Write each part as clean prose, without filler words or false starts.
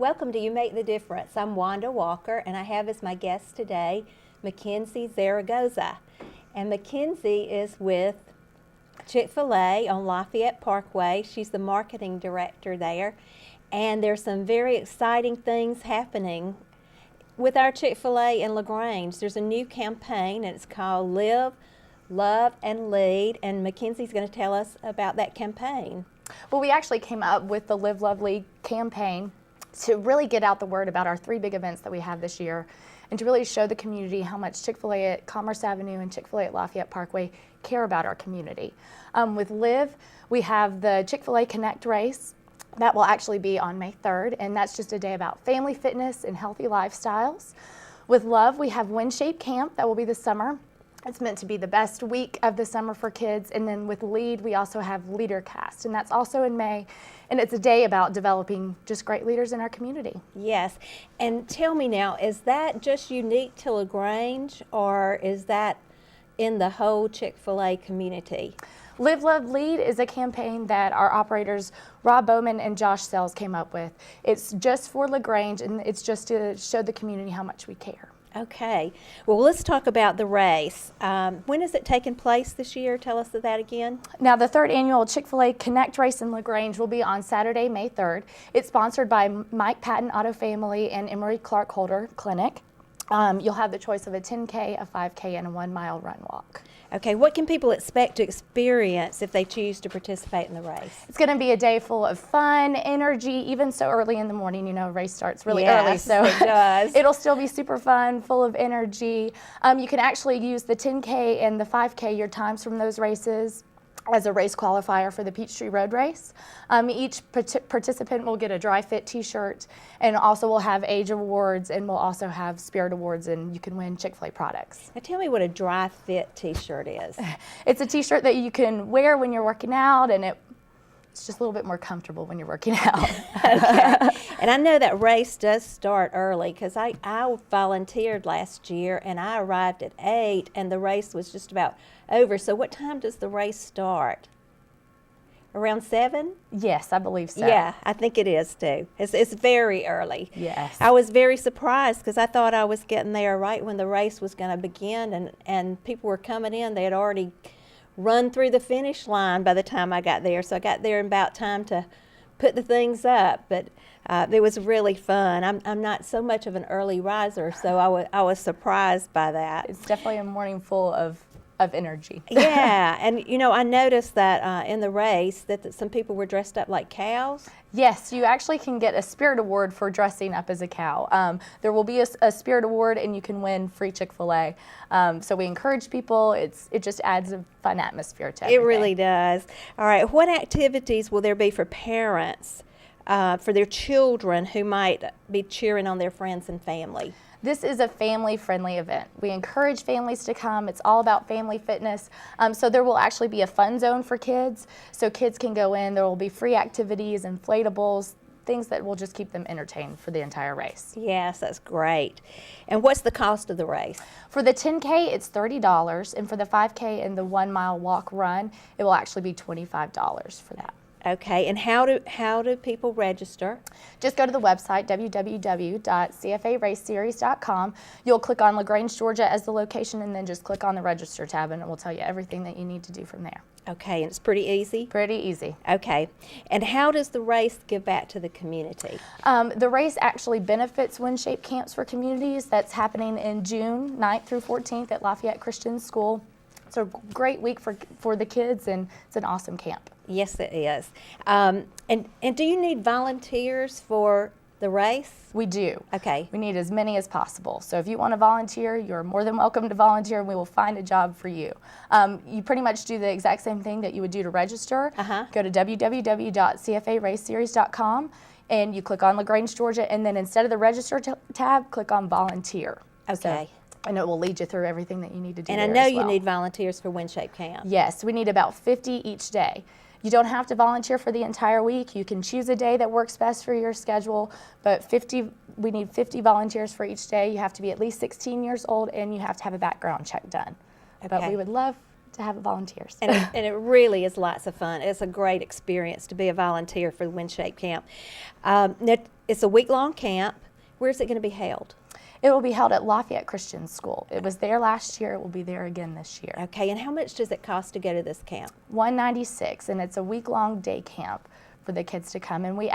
Welcome to You Make the Difference. I'm Wanda Walker, and I have as my guest today Mackenzie Zaragoza. And Mackenzie is with Chick-fil-A on Lafayette Parkway. She's the marketing director there. And there's some very exciting things happening with our Chick-fil-A in LaGrange. There's a new campaign, and it's called Live, Love, and Lead. And Mackenzie's going to tell us about that campaign. Well, we actually came up with the Live, Love, Lead campaign to really get out the word about our three big events that we have this year and to really show the community how much Chick-fil-A at Commerce Avenue and Chick-fil-A at Lafayette Parkway care about our community. With Live, we have the Chick-fil-A Connect race. That will actually be on May 3rd, and that's just a day about family fitness and healthy lifestyles. With Love, we have WinShape Camp. That will be this summer. It's meant to be the best week of the summer for kids. And then with Lead, we also have LeaderCast, and that's also in May. And it's a day about developing just great leaders in our community. Yes. And tell me now, is that just unique to LaGrange, or is that in the whole Chick-fil-A community? Live, Love, Lead is a campaign that our operators, Rob Bowman and Josh Sells, came up with. It's just for LaGrange, and it's just to show the community how much we care. Okay. Well, let's talk about the race. When is it taking place this year? Tell us that again. Now, the third annual Chick-fil-A Connect race in LaGrange will be on Saturday, May 3rd. It's sponsored by Mike Patton Auto Family and Emory Clark Holder Clinic. You'll have the choice of a 10K, a 5K, and a 1 mile run walk. Okay, what can people expect to experience if they choose to participate in the race? It's going to be a day full of fun, energy, even so early in the morning. You know, race starts really yes, early, so it does. It'll still be super fun, full of energy. You can actually use the 10K and the 5K, your times from those races, as a race qualifier for the Peachtree Road Race. Each participant will get a Dry Fit t-shirt, and also we'll have age awards, and we'll also have spirit awards, and you can win Chick-fil-A products. Now tell me what a Dry Fit t-shirt is. It's a t-shirt that you can wear when you're working out, and it's just a little bit more comfortable when you're working out. Okay. And I know that race does start early, because I volunteered last year and I arrived at 8 and the race was just about over. So what time does the race start? Around 7? Yes, I believe so. Yeah, I think it is too. It's very early. Yes. I was very surprised because I thought I was getting there right when the race was going to begin, and people were coming in. They had already run through the finish line by the time I got there. So I got there in about time to put the things up, but it was really fun. I'm not so much of an early riser, so I was surprised by that. It's definitely a morning full of energy. Yeah, and you know, I noticed that in the race that some people were dressed up like cows. Yes, you actually can get a spirit award for dressing up as a cow. There will be a spirit award, and you can win free Chick-fil-A. So we encourage people. It just adds a fun atmosphere to everything. It really does. All right, what activities will there be for parents, for their children who might be cheering on their friends and family? This is a family-friendly event. We encourage families to come. It's all about family fitness. So there will actually be a fun zone for kids, so kids can go in. There will be free activities, inflatables, things that will just keep them entertained for the entire race. Yes, that's great. And what's the cost of the race? For the 10K, it's $30, and for the 5K and the 1 mile walk run, it will actually be $25 for that. Okay, and how do people register? Just go to the website, www.cfaraceseries.com. You'll click on LaGrange, Georgia as the location, and then just click on the register tab, and it will tell you everything that you need to do from there. Okay, and it's pretty easy? Pretty easy. Okay, and how does the race give back to the community? The race actually benefits WinShape Camps for Communities. That's happening in June 9th through 14th at Lafayette Christian School. It's a great week for the kids, and it's an awesome camp. Yes, it is. And do you need volunteers for the race? We do. Okay. We need as many as possible. So if you want to volunteer, you're more than welcome to volunteer, and we will find a job for you. You pretty much do the exact same thing that you would do to register. Go to www.cfaraceseries.com, and you click on LaGrange, Georgia, and then instead of the register tab, click on volunteer. Okay. And it will lead you through everything that you need to do. And I know you need volunteers for WinShape Camp. Yes, we need about 50 each day. You don't have to volunteer for the entire week. You can choose a day that works best for your schedule, but we need 50 volunteers for each day. You have to be at least 16 years old, and you have to have a background check done. Okay. But we would love to have volunteers. And it really is lots of fun. It's a great experience to be a volunteer for the WinShape Camp. It's a week-long camp. Where's it going to be held? It will be held at Lafayette Christian School. It was there last year. It will be there again this year. Okay, and how much does it cost to go to this camp? $196, and it's a week-long day camp for the kids to come. And we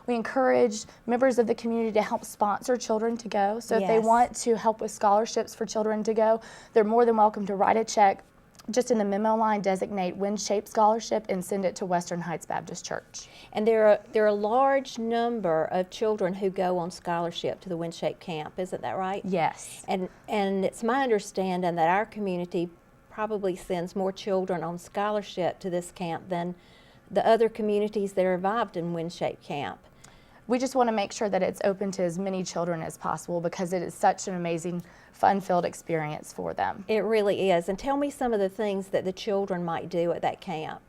encourage members of the community to help sponsor children to go. So if they Yes. want to help with scholarships for children to go, they're more than welcome to write a check. Just in the memo line, designate WinShape Scholarship and send it to Western Heights Baptist Church. And there are a large number of children who go on scholarship to the WinShape Camp. Isn't that right? Yes. And it's my understanding that our community probably sends more children on scholarship to this camp than the other communities that are involved in WinShape Camp. We just want to make sure that it's open to as many children as possible because it is such an amazing, fun-filled experience for them. It really is. And tell me some of the things that the children might do at that camp.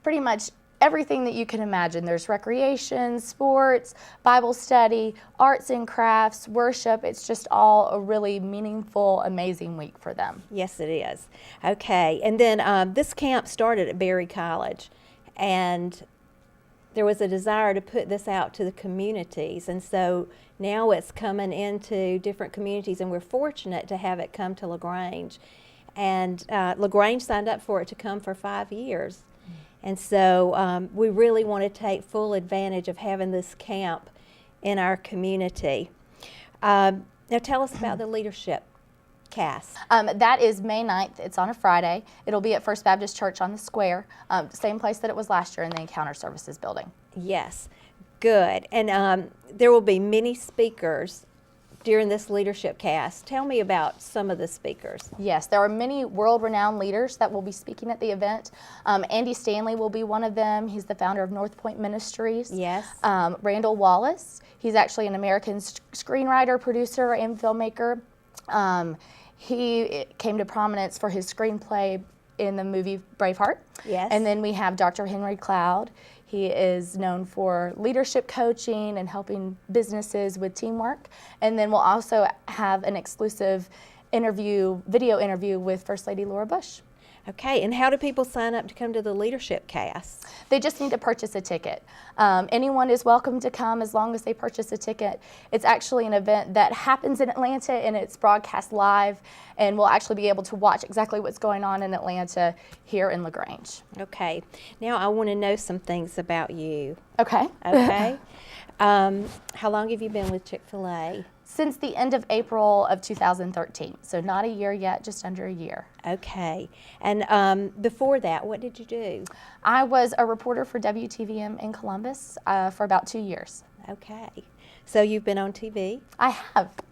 Pretty much everything that you can imagine. There's recreation, sports, Bible study, arts and crafts, worship. It's just all a really meaningful, amazing week for them. Yes, it is. Okay. And then this camp started at Berry College, and there was a desire to put this out to the communities, and so now it's coming into different communities, and we're fortunate to have it come to LaGrange. And LaGrange signed up for it to come for 5 years. And so we really want to take full advantage of having this camp in our community. Now tell us about the leadership cast. That is May 9th. It's on a Friday. It'll be at First Baptist Church on the Square, same place that it was last year in the Encounter Services building. Yes, good. And there will be many speakers during this leadership cast. Tell me about some of the speakers. Yes, there are many world-renowned leaders that will be speaking at the event. Andy Stanley will be one of them. He's the founder of North Point Ministries. Yes. Randall Wallace. He's actually an American screenwriter, producer, and filmmaker. He came to prominence for his screenplay in the movie Braveheart. Yes. And then we have Dr. Henry Cloud. He is known for leadership coaching and helping businesses with teamwork. And then we'll also have an exclusive video interview with First Lady Laura Bush. Okay, and how do people sign up to come to the leadership cast? They just need to purchase a ticket. Anyone is welcome to come as long as they purchase a ticket. It's actually an event that happens in Atlanta, and it's broadcast live, and we'll actually be able to watch exactly what's going on in Atlanta here in LaGrange. Okay, now I want to know some things about you. Okay. Okay. How long have you been with Chick-fil-A? Since the end of April of 2013, so not a year yet, just under a year. Okay, and before that, what did you do? I was a reporter for WTVM in Columbus for about 2 years. Okay, so you've been on TV? I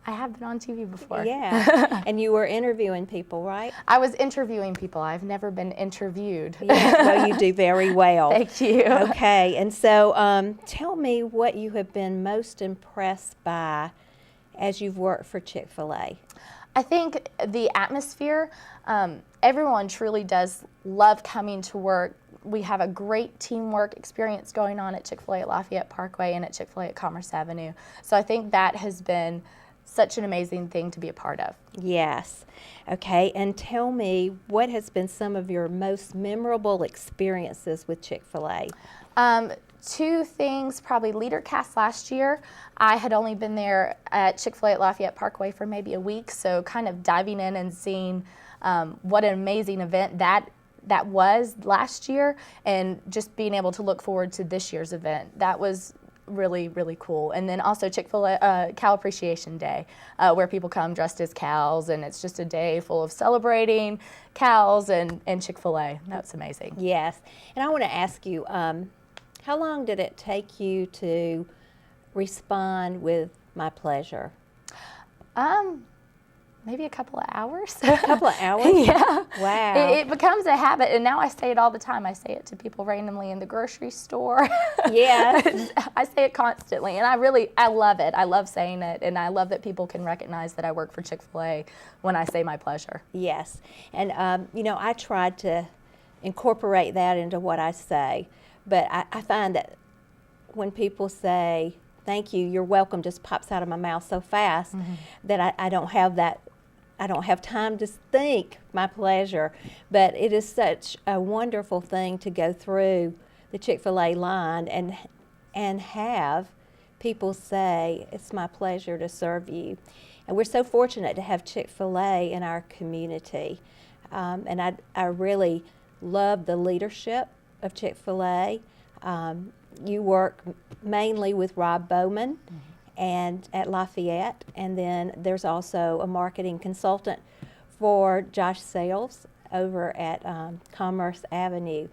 have been on TV before. Yeah, and you were interviewing people, right? I was interviewing people. I've never been interviewed. Yes, well, you do very well. Thank you. Okay, and so tell me what you have been most impressed by as you've worked for Chick-fil-A. I think the atmosphere, everyone truly does love coming to work. We have a great teamwork experience going on at Chick-fil-A at Lafayette Parkway and at Chick-fil-A at Commerce Avenue. So I think that has been such an amazing thing to be a part of. Yes. Okay, and tell me what has been some of your most memorable experiences with Chick-fil-A? Two things, probably Leader Cast last year. I had only been there at Chick-fil-A at Lafayette Parkway for maybe a week, so kind of diving in and seeing what an amazing event that was last year, and just being able to look forward to this year's event. That was really, really cool. And then also Chick-fil-A Cow Appreciation Day, where people come dressed as cows, and it's just a day full of celebrating cows and Chick-fil-A. That's amazing. Yes, and I want to ask you, how long did it take you to respond with "My pleasure"? Maybe a couple of hours. A couple of hours? Yeah. Wow. It becomes a habit, and now I say it all the time. I say it to people randomly in the grocery store. Yes. I say it constantly, and I love it. I love saying it, and I love that people can recognize that I work for Chick-fil-A when I say my pleasure. Yes, and I tried to incorporate that into what I say, but I find that when people say, "Thank you, you're welcome," just pops out of my mouth so fast that I don't have that I don't have time to think my pleasure, but it is such a wonderful thing to go through the Chick-fil-A line and have people say, it's my pleasure to serve you. And we're so fortunate to have Chick-fil-A in our community. And I really love the leadership of Chick-fil-A. You work mainly with Rob Bowman and at Lafayette, and then there's also a marketing consultant for Josh Sales over at Commerce Avenue.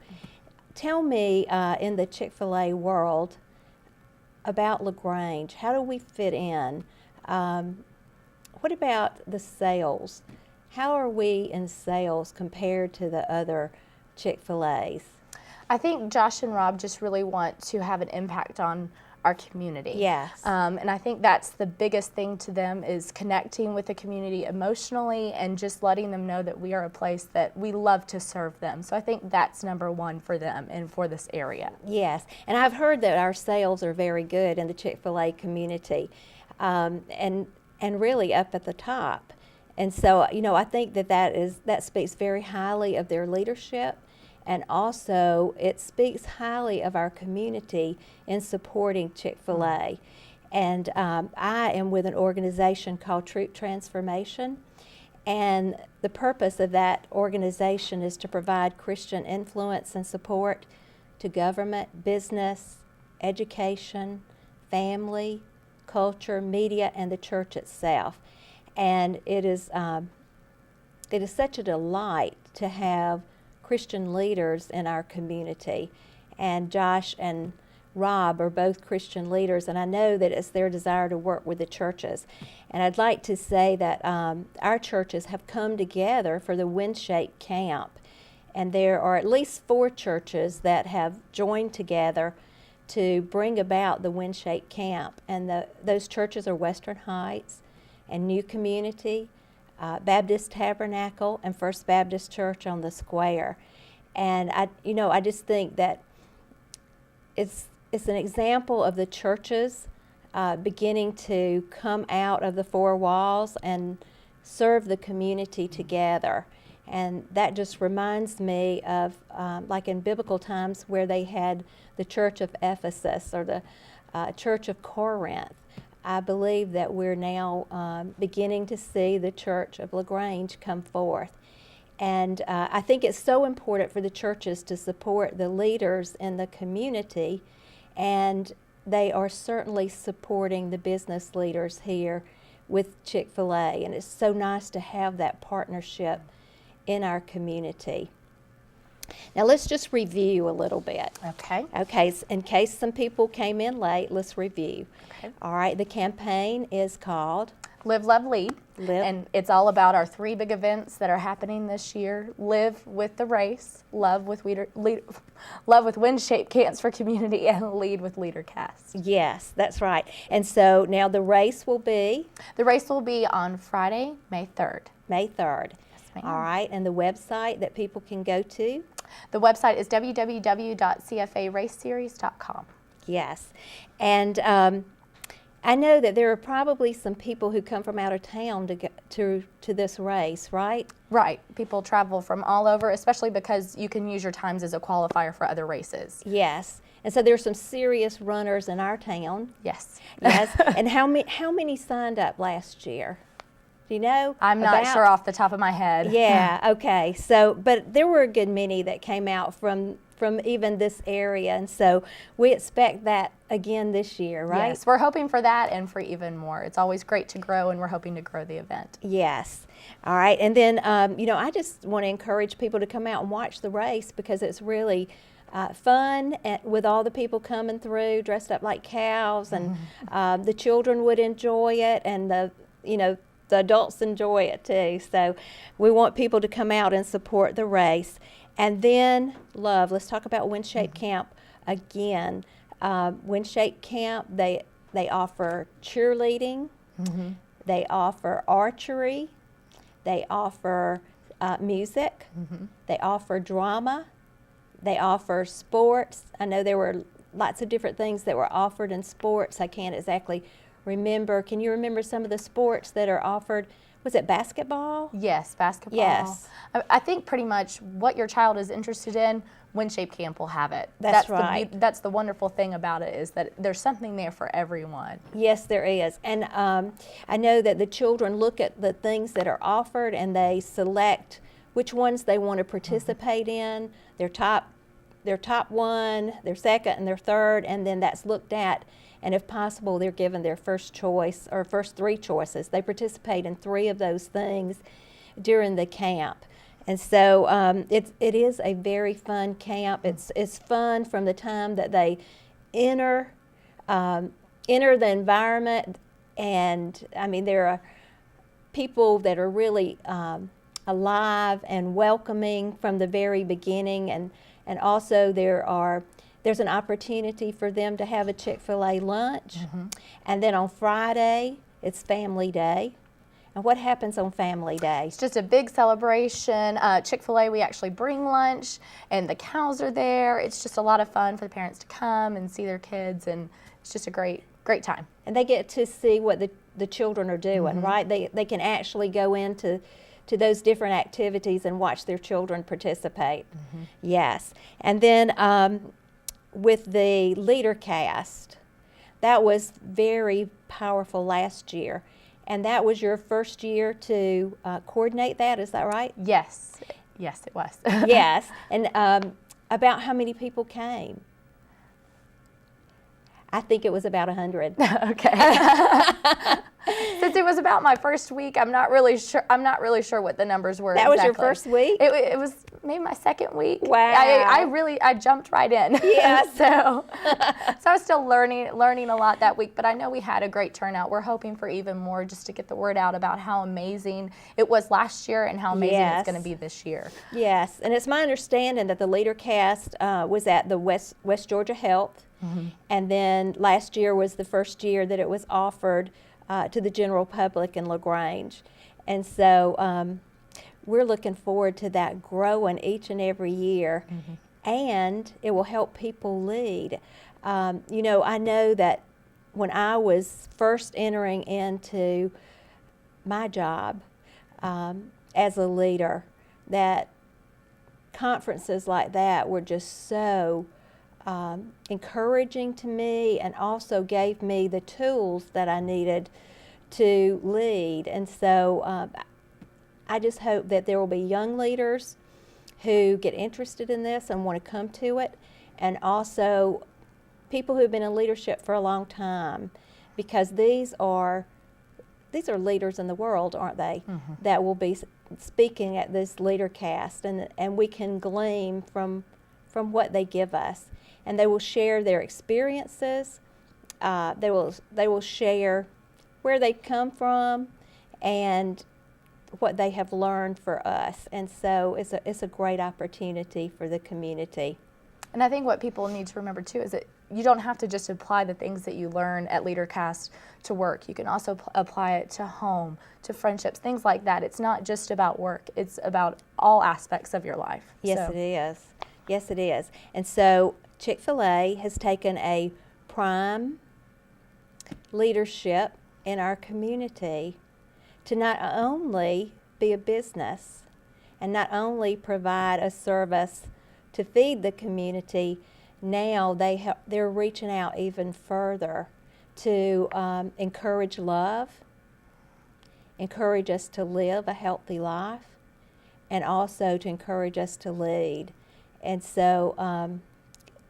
Tell me, in the Chick-fil-A world, about LaGrange. How do we fit in? What about the sales? How are we in sales compared to the other Chick-fil-A's? I think Josh and Rob just really want to have an impact on our community. Yes. And I think that's the biggest thing to them, is connecting with the community emotionally and just letting them know that we are a place that we love to serve them. So I think that's number one for them and for this area. Yes, and I've heard that our sales are very good in the Chick-fil-A community, and really up at the top. And so, I think that speaks very highly of their leadership. And also, it speaks highly of our community in supporting Chick-fil-A. And I am with an organization called Troop Transformation. And the purpose of that organization is to provide Christian influence and support to government, business, education, family, culture, media, and the church itself. And it is such a delight to have Christian leaders in our community, and Josh and Rob are both Christian leaders, and I know that it's their desire to work with the churches. And I'd like to say that our churches have come together for the Windshape Camp, and there are at least 4 churches that have joined together to bring about the Windshape Camp, and those churches are Western Heights and New Community, Baptist Tabernacle, and First Baptist Church on the Square. And I just think that it's an example of the churches beginning to come out of the 4 walls and serve the community together. And that just reminds me of, like in biblical times, where they had the Church of Ephesus or the Church of Corinth. I believe that we're now beginning to see the Church of LaGrange come forth. And I think it's so important for the churches to support the leaders in the community, and they are certainly supporting the business leaders here with Chick-fil-A. And it's so nice to have that partnership in our community. Now let's just review a little bit. Okay. Okay, in case some people came in late, let's review. Okay. All right, the campaign is called Live, Love, Lead. Live. And it's all about our 3 big events that are happening this year. Live with the race, love with Windshape Camps for Community, and lead with LeaderCast. Yes, that's right. And so now the race will be? The race will be on Friday, May 3rd. May 3rd. Yes, ma'am. All right, and the website that people can go to? The website is www.cfaraceseries.com. Yes, and I know that there are probably some people who come from out of town to go to this race, right? Right. People travel from all over, especially because you can use your times as a qualifier for other races. Yes, and so there's some serious runners in our town. Yes. Yes, and how many signed up last year? Do you know? I'm not sure off the top of my head. Yeah, okay. So, but there were a good many that came out from even this area, and so we expect that again this year, right? Yes, we're hoping for that and for even more. It's always great to grow, and we're hoping to grow the event. Yes. All right, and then, I just want to encourage people to come out and watch the race, because it's really fun, and with all the people coming through dressed up like cows, and the children would enjoy it, and the adults enjoy it too. So we want people to come out and support the race. And then love. Let's talk about Windshape Camp again. Windshape Camp, they offer cheerleading, they offer archery, they offer music, they offer drama, they offer sports. I know there were lots of different things that were offered in sports. I can't exactly remember. Can you remember some of the sports that are offered? was it basketball? Yes, basketball. Yes. I think pretty much what your child is interested in, WinShape Camp will have it. That's right. That's the wonderful thing about it, is that there's something there for everyone. Yes, there is. And I know that the children look at the things that are offered and they select which ones they want to participate in, their top one, their second, and their third, and then that's looked at. And if possible, they're given their first choice or first three choices. They participate in 3 of those things during the camp. And so it is a very fun camp. It's fun from the time that they enter the environment. And I mean, there are people that are really alive and welcoming from the very beginning. And also there's an opportunity for them to have a Chick-fil-A lunch. And then on Friday, it's Family Day. And what happens on Family Day? It's just a big celebration. Chick-fil-A, we actually bring lunch, and the cows are there. It's just a lot of fun for the parents to come and see their kids, and it's just a great time. And they get to see what the children are doing, right? They can actually go into those different activities and watch their children participate. Yes. And then with the leader cast, that was very powerful last year. And that was your first year to coordinate that, is that right? Yes. Yes, it was. Yes. And about how many people came? I think it was about 100. Okay. Since it was about my first week, I'm not really sure what the numbers were. That exactly. was your first week? It was maybe my second week. Wow. I jumped right in. Yeah. so I was still learning a lot that week, but I know we had a great turnout. We're hoping for even more, just to get the word out about how amazing it was last year and how amazing it's going to be this year. Yes, and it's my understanding that the leader cast was at the West Georgia Health, and then last year was the first year that it was offered to the general public in LaGrange. And so we're looking forward to that growing each and every year, and it will help people lead. You know, I know that when I was first entering into my job as a leader, that conferences like that were just so encouraging to me, and also gave me the tools that I needed to lead. And so I just hope that there will be young leaders who get interested in this and want to come to it, and also people who've been in leadership for a long time, because these are leaders in the world, aren't they, that will be speaking at this leader cast, and we can glean from what they give us. And they will share their experiences. They will share where they come from and what they have learned for us. And so it's a great opportunity for the community. And I think what people need to remember too is that you don't have to just apply the things that you learn at LeaderCast to work. You can also apply it to home, to friendships, things like that. It's not just about work. It's about all aspects of your life. Yes, it is. Yes, it is. And so Chick-fil-A has taken a prime leadership in our community to not only be a business and not only provide a service to feed the community, now they're reaching out even further to encourage love, encourage us to live a healthy life, and also to encourage us to lead. And so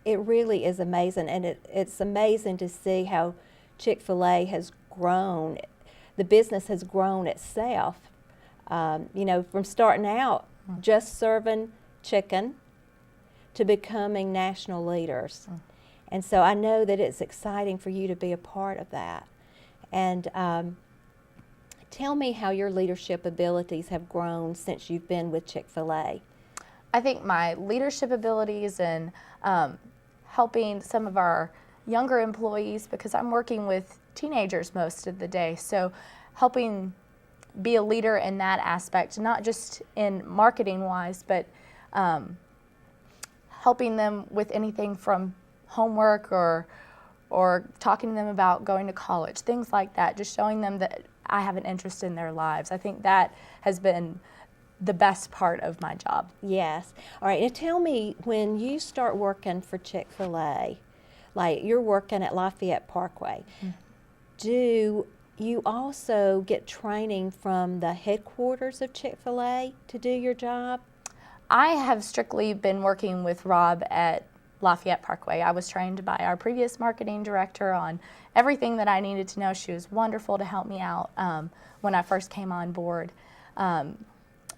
it really is amazing, and it's amazing to see how Chick-fil-A has grown. The business has grown itself, you know, from starting out just serving chicken to becoming national leaders. And so I know that it's exciting for you to be a part of that. And tell me how your leadership abilities have grown since you've been with Chick-fil-A. I think my leadership abilities and helping some of our younger employees, because I'm working with teenagers most of the day, so helping be a leader in that aspect, not just in marketing wise, but helping them with anything from homework or talking to them about going to college, things like that, just showing them that I have an interest in their lives. I think that has been the best part of my job. Yes. All right. Now tell me, when you start working for Chick-fil-A, like you're working at Lafayette Parkway, do you also get training from the headquarters of Chick-fil-A to do your job? I have strictly been working with Rob at Lafayette Parkway. I was trained by our previous marketing director on everything that I needed to know. She was wonderful to help me out when I first came on board.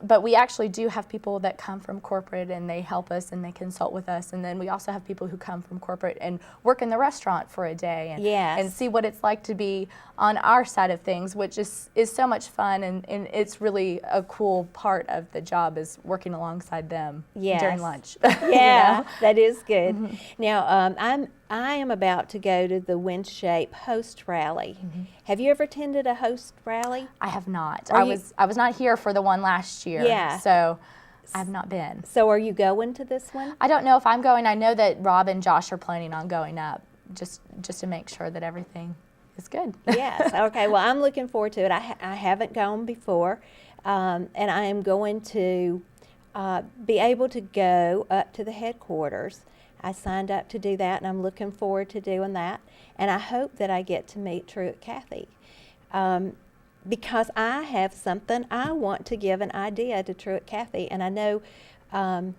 But we actually do have people that come from corporate and they help us and they consult with us. And then we also have people who come from corporate and work in the restaurant for a day and, Yes. and see what it's like to be on our side of things, which is so much fun. And it's really a cool part of the job, is working alongside them Yes. during lunch. Yeah, that is good. Now, I am about to go to the WindShape Host Rally. Have you ever attended a Host Rally? I have not. Are I you- was not here for the one last year. Yeah. So I have not been. So are you going to this one? I don't know if I'm going. I know that Rob and Josh are planning on going up just to make sure that everything is good. Yes. Okay. Well, I'm looking forward to it. I haven't gone before, and I am going to be able to go up to the headquarters. I signed up to do that, and I'm looking forward to doing that. And I hope that I get to meet Truett Cathy, because I have something I want to give an idea to Truett Cathy, and I know that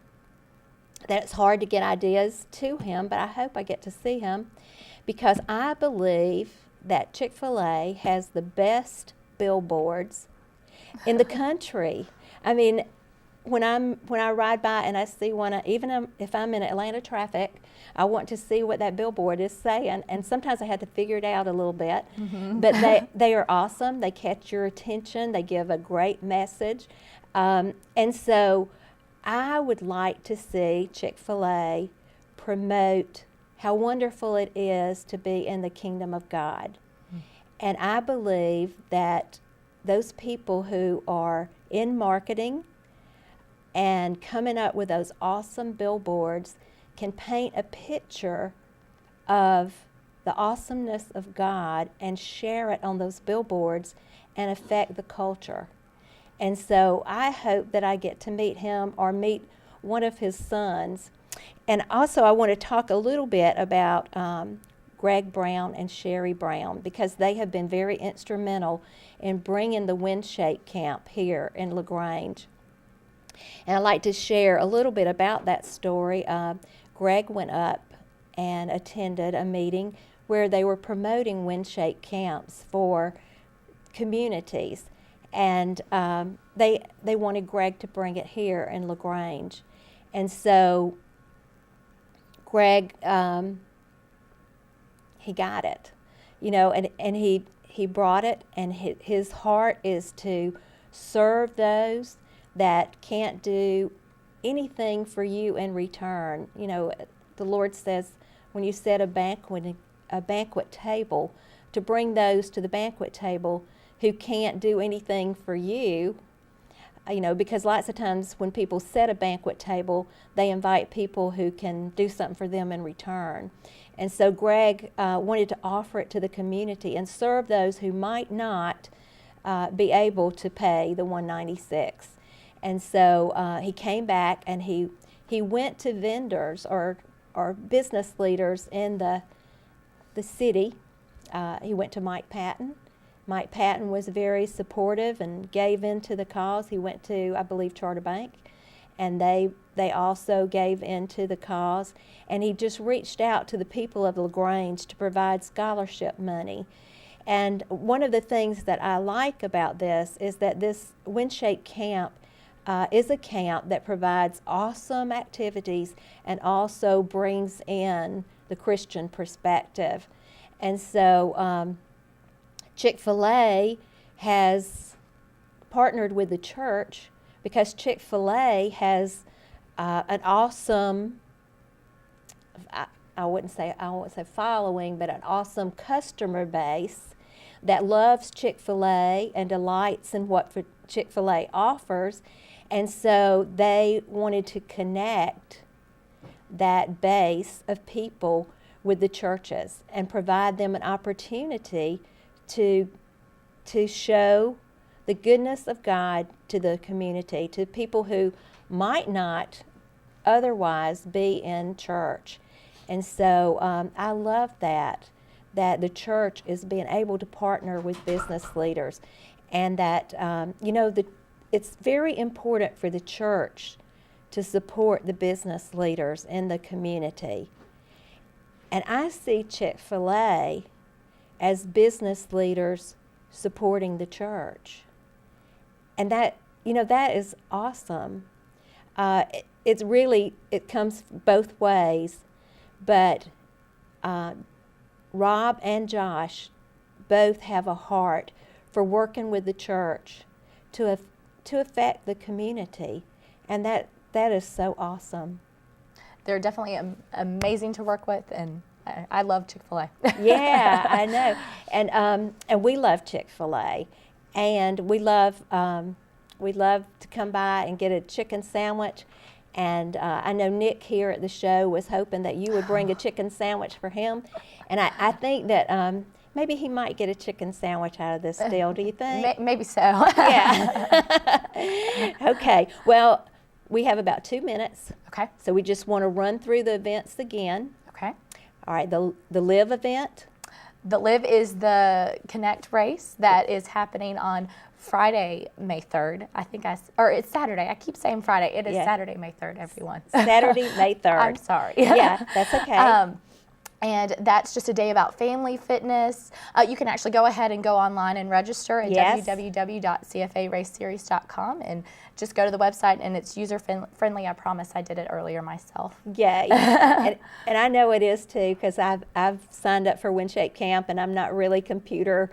it's hard to get ideas to him, but I hope I get to see him, because I believe that Chick-fil-A has the best billboards in the country. I mean, when I ride by and I see one, even if I'm in Atlanta traffic, I want to see what that billboard is saying, and sometimes I have to figure it out a little bit. But they are awesome. They catch your attention. They give a great message, and so I would like to see Chick-fil-A promote how wonderful it is to be in the kingdom of God. And I believe that those people who are in marketing and coming up with those awesome billboards can paint a picture of the awesomeness of God and share it on those billboards and affect the culture. And so I hope that I get to meet him or meet one of his sons. And also I want to talk a little bit about Greg Brown and Sherry Brown, because they have been very instrumental in bringing the WindShape camp here in LaGrange. And I'd like to share a little bit about that story. Greg went up and attended a meeting where they were promoting WindShape camps for communities. And they wanted Greg to bring it here in LaGrange. And so Greg, he got it, and he brought it, and his heart is to serve those that can't do anything for you in return. The Lord says, when you set a banquet table, to bring those to the banquet table who can't do anything for you, because lots of times when people set a banquet table, they invite people who can do something for them in return. And so Greg wanted to offer it to the community and serve those who might not be able to pay the $196. And so he came back and he went to vendors or business leaders in the city. He went to Mike Patton. Mike Patton was very supportive and gave in to the cause. He went to, I believe, Charter Bank, and they also gave in to the cause. And he just reached out to the people of LaGrange to provide scholarship money. And one of the things that I like about this is that this WindShape camp is a camp that provides awesome activities and also brings in the Christian perspective. And so Chick-fil-A has partnered with the church, because Chick-fil-A has an awesome, I won't say following, but an awesome customer base that loves Chick-fil-A and delights in what Chick-fil-A offers. And so they wanted to connect that base of people with the churches and provide them an opportunity to to show the goodness of God to the community, to people who might not otherwise be in church. And so I love that the church is being able to partner with business leaders, and that, it's very important for the church to support the business leaders in the community. And I see Chick-fil-A as business leaders supporting the church. And that is awesome. It comes both ways, but Rob and Josh both have a heart for working with the church to affect the community, and that is so awesome. They're definitely amazing to work with, and I love Chick-fil-A. Yeah, I know, and we love Chick-fil-A, and we love to come by and get a chicken sandwich. And I know Nick here at the show was hoping that you would bring a chicken sandwich for him, and I think that maybe he might get a chicken sandwich out of this deal. Do you think? Maybe so. Yeah. Okay. Well, we have about 2 minutes. Okay. So we just want to run through the events again. Okay. All right. The Live event. The Live is the Connect race that is happening on Friday, May 3rd. Or it's Saturday. I keep saying Friday. It is Saturday, May 3rd, everyone. Saturday, May 3rd. I'm sorry. Yeah, that's okay. And that's just a day about family fitness. You can actually go ahead and go online and register at www.cfaraceseries.com and just go to the website, and it's user friendly. I promise I did it earlier myself. Yeah, and I know it is too, because I've signed up for WinShape Camp, and I'm not really computer.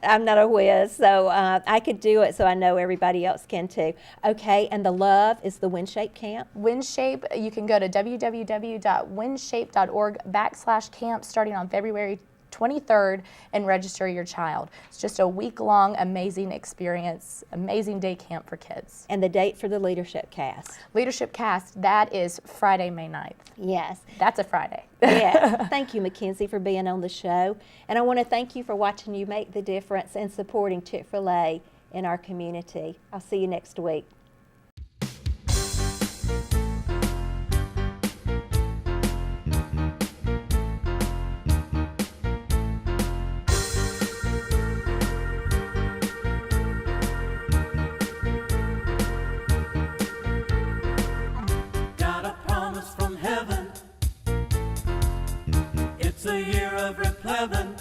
I'm not a whiz, so I could do it, so I know everybody else can too. Okay, and the Love is the WinShape Camp. WinShape, you can go to www.winshape.org/camp starting on February 23rd and register your child. It's just a week-long amazing experience, amazing day camp for kids. And the date for the Leadership Cast? Leadership Cast, that is Friday, May 9th. Yes. That's a Friday. Yes. Thank you, Mackenzie, for being on the show. And I want to thank you for watching You Make the Difference and supporting Chick-fil-A in our community. I'll see you next week. It's a year of replevin